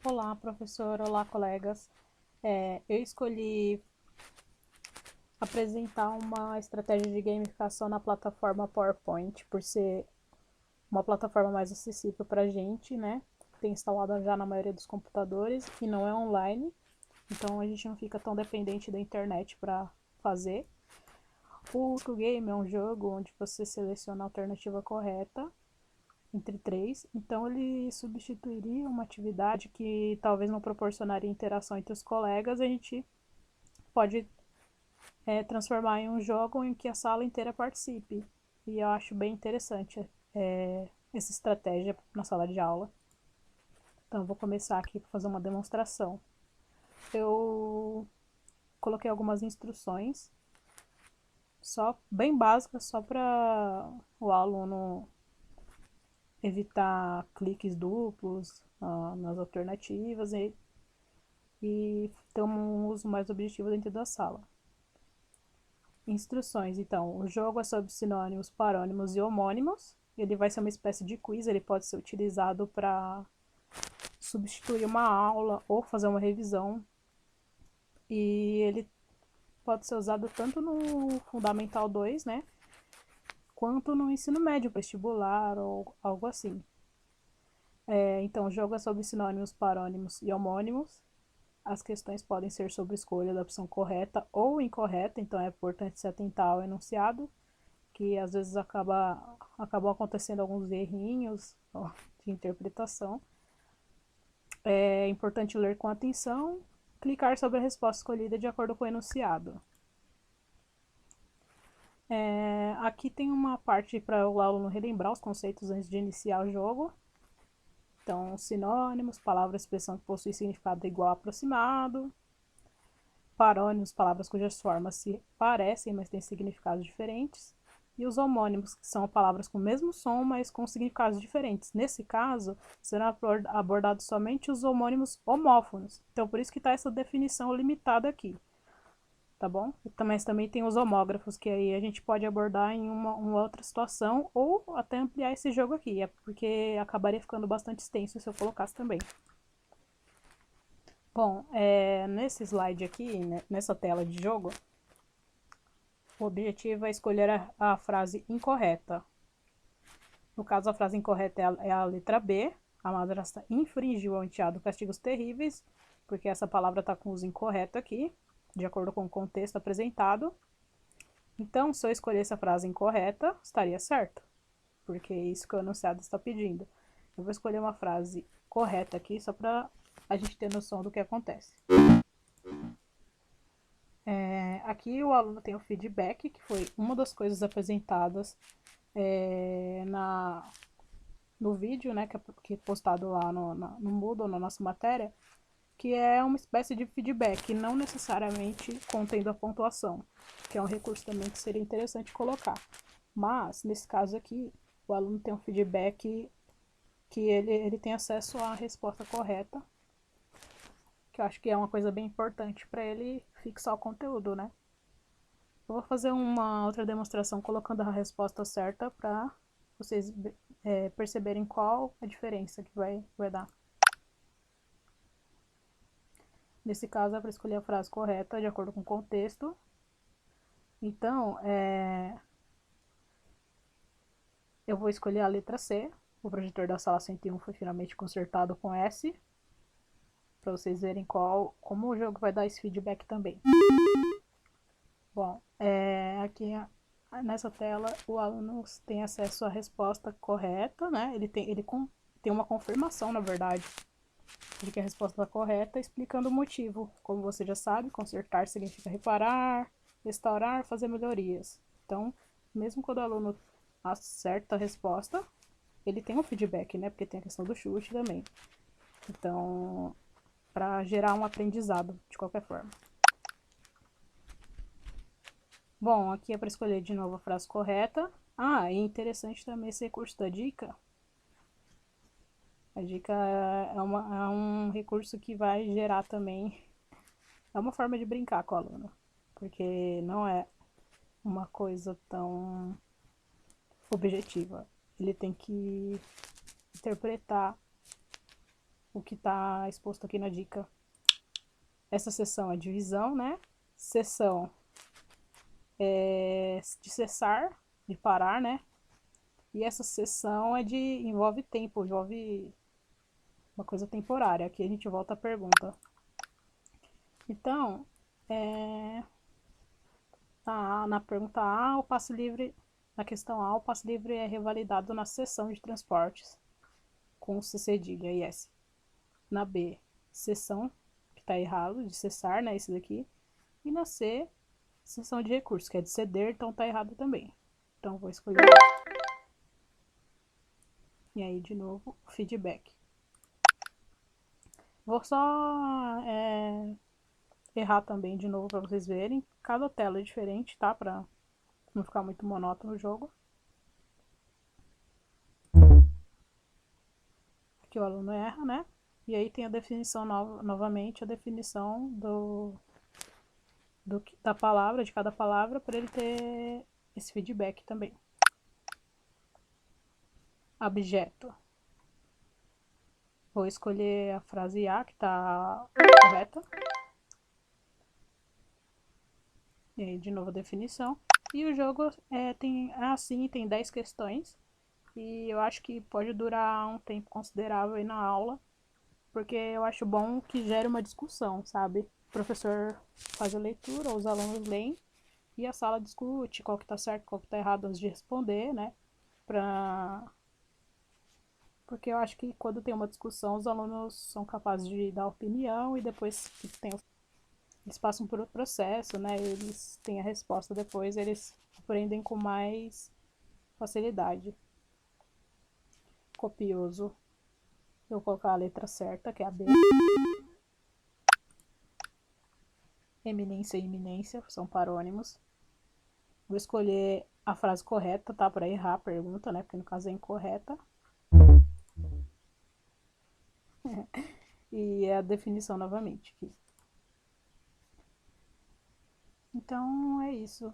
Olá, professor. Olá, colegas. Eu escolhi apresentar uma estratégia de gamificação na plataforma PowerPoint, por ser uma plataforma mais acessível para a gente, né? Tem instalada já na maioria dos computadores e não é online, então a gente não fica tão dependente da internet para fazer. O Game é um jogo onde você seleciona a alternativa correta entre três, então ele substituiria uma atividade que talvez não proporcionaria interação entre os colegas. A gente pode transformar em um jogo em que a sala inteira participe, e eu acho bem interessante essa estratégia na sala de aula. Então eu vou começar aqui para fazer uma demonstração. Eu coloquei algumas instruções só bem básicas, só para o aluno evitar cliques duplos nas alternativas e ter um uso mais objetivo dentro da sala. Instruções, então, o jogo é sobre sinônimos, parônimos e homônimos. Ele vai ser uma espécie de quiz, ele pode ser utilizado para substituir uma aula ou fazer uma revisão. E ele pode ser usado tanto no Fundamental 2, né, quanto no ensino médio, vestibular ou algo assim. Então, o jogo é sobre sinônimos, parônimos e homônimos. As questões podem ser sobre escolha da opção correta ou incorreta, então é importante se atentar ao enunciado, que às vezes acabam acontecendo alguns errinhos de interpretação. É importante ler com atenção, clicar sobre a resposta escolhida de acordo com o enunciado. Aqui tem uma parte para o aluno relembrar os conceitos antes de iniciar o jogo. Então, sinônimos, palavra, expressão que possui significado igual ou aproximado. Parônimos, palavras cujas formas se parecem, mas têm significados diferentes. E os homônimos, que são palavras com o mesmo som, mas com significados diferentes. Nesse caso, serão abordados somente os homônimos homófonos. Então, por isso que está essa definição limitada aqui, tá bom? Mas também tem os homógrafos, que aí a gente pode abordar em uma outra situação, ou até ampliar esse jogo aqui, porque acabaria ficando bastante extenso se eu colocasse também. Bom, nesse slide aqui, né, nessa tela de jogo, o objetivo é escolher a frase incorreta. No caso, a frase incorreta é a letra B. A madrasta infringiu ao enteado castigos terríveis, porque essa palavra está com uso incorreto aqui, de acordo com o contexto apresentado. Então, se eu escolhesse a frase incorreta, estaria certo, porque é isso que o enunciado está pedindo. Eu vou escolher uma frase correta aqui, só para a gente ter noção do que acontece. Aqui o aluno tem o feedback, que foi uma das coisas apresentadas no vídeo, né, que é postado lá no Moodle, na nossa matéria, que é uma espécie de feedback, não necessariamente contendo a pontuação, que é um recurso também que seria interessante colocar. Mas, nesse caso aqui, o aluno tem um feedback que ele tem acesso à resposta correta, que eu acho que é uma coisa bem importante para ele fixar o conteúdo, né? Eu vou fazer uma outra demonstração colocando a resposta certa para vocês perceberem qual a diferença que vai dar. Nesse caso é para escolher a frase correta de acordo com o contexto. Então, eu vou escolher a letra C. O projetor da sala 101 foi finalmente consertado com S, para vocês verem como o jogo vai dar esse feedback também. Bom, aqui nessa tela o aluno tem acesso à resposta correta, né? Ele tem uma confirmação, na verdade, de que a resposta está correta, explicando o motivo. Como você já sabe, consertar significa reparar, restaurar, fazer melhorias. Então, mesmo quando o aluno acerta a resposta, ele tem um feedback, né? Porque tem a questão do chute também. Então, para gerar um aprendizado, de qualquer forma. Bom, aqui é para escolher de novo a frase correta. Ah, e interessante também esse recurso da dica. A dica é um recurso que vai gerar também. É uma forma de brincar com o aluno, porque não é uma coisa tão objetiva. Ele tem que interpretar o que está exposto aqui na dica. Essa seção é divisão, né? Seção é de cessar, de parar, né? E essa seção envolve tempo, envolve uma coisa temporária. Aqui a gente volta à pergunta. Então, na pergunta A, o passe livre, na questão A, o passe livre é revalidado na seção de transportes, com C cedilha e S. Na B, seção, que está errado, de cessar, né, esse daqui. E na C, seção de recursos, que é de ceder, então está errado também. Então, vou escolher A. E aí, de novo, feedback. Vou só errar também de novo para vocês verem. Cada tela é diferente, tá? Para não ficar muito monótono o jogo. Aqui o aluno erra, né? E aí tem a definição novamente, a definição da palavra, de cada palavra, para ele ter esse feedback também. Objeto. Vou escolher a frase A, que está correta. E aí, de novo, a definição. E o jogo tem 10 questões. E eu acho que pode durar um tempo considerável aí na aula. Porque eu acho bom que gere uma discussão, sabe? O professor faz a leitura, os alunos leem. E a sala discute qual que tá certo, qual que tá errado antes de responder, né? Porque eu acho que quando tem uma discussão, os alunos são capazes de dar opinião e depois que eles passam por outro processo, né? Eles têm a resposta depois, eles aprendem com mais facilidade. Copioso. Eu vou colocar a letra certa, que é a B. Eminência e iminência são parônimos. Vou escolher a frase correta, tá? Para errar a pergunta, né? Porque no caso é incorreta. E é a definição novamente aqui. Então é isso.